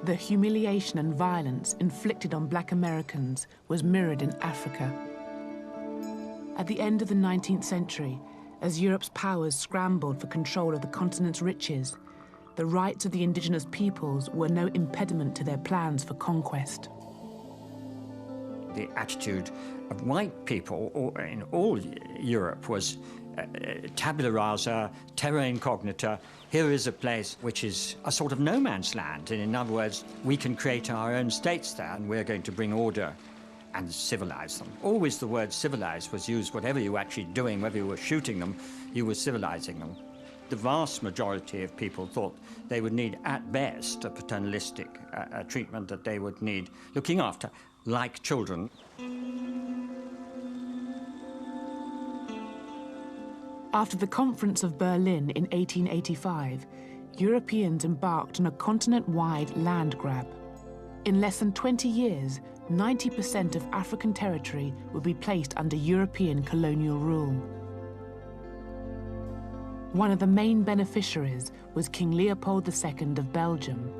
The humiliation and violence inflicted on black Americans was mirrored in Africa. At the end of the 19th century, as Europe's powers scrambled for control of the continent's riches, the rights of the indigenous peoples were no impediment to their plans for conquest. The attitude of white people in all Europe was tabula rasa, terra incognita. Here is a place which is a sort of no man's land. And in other words, we can create our own states there, and we're going to bring order and civilize them. Always the word civilize was used. Whatever you were actually doing, whether you were shooting them, you were civilizing them. The vast majority of people thought they would need, at best, a paternalistic treatment, that they would need looking after, like children. After the Conference of Berlin in 1885, Europeans embarked on a continent-wide land grab. In less than 20 years, 90% of African territory would be placed under European colonial rule. One of the main beneficiaries was King Leopold II of Belgium.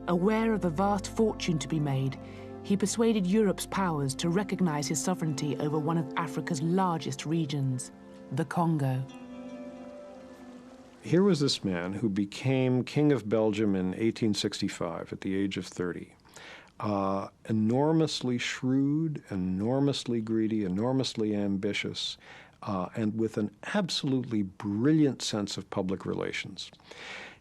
Aware of the vast fortune to be made, he persuaded Europe's powers to recognize his sovereignty over one of Africa's largest regions, the Congo. Here was this man who became King of Belgium in 1865 at the age of 30. Enormously shrewd, enormously greedy, enormously ambitious, and with an absolutely brilliant sense of public relations.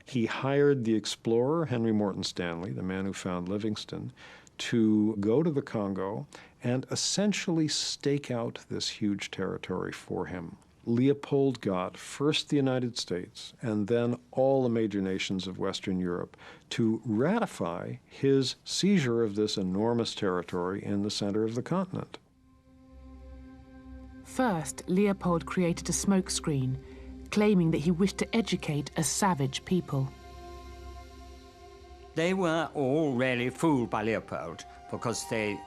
He hired the explorer Henry Morton Stanley, the man who found Livingstone, to go to the Congo and essentially stake out this huge territory for him. Leopold got first the United States and then all the major nations of Western Europe to ratify his seizure of this enormous territory in the center of the continent. First, Leopold created a smokescreen, claiming that he wished to educate a savage people. They were all really fooled by Leopold because they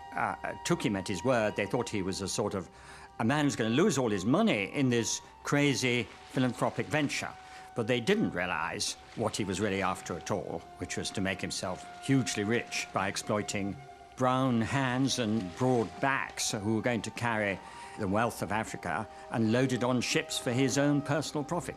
took him at his word. They thought he was a sort of a man who's going to lose all his money in this crazy philanthropic venture. But they didn't realize what he was really after at all, which was to make himself hugely rich by exploiting brown hands and broad backs who were going to carry the wealth of Africa and load it on ships for his own personal profit.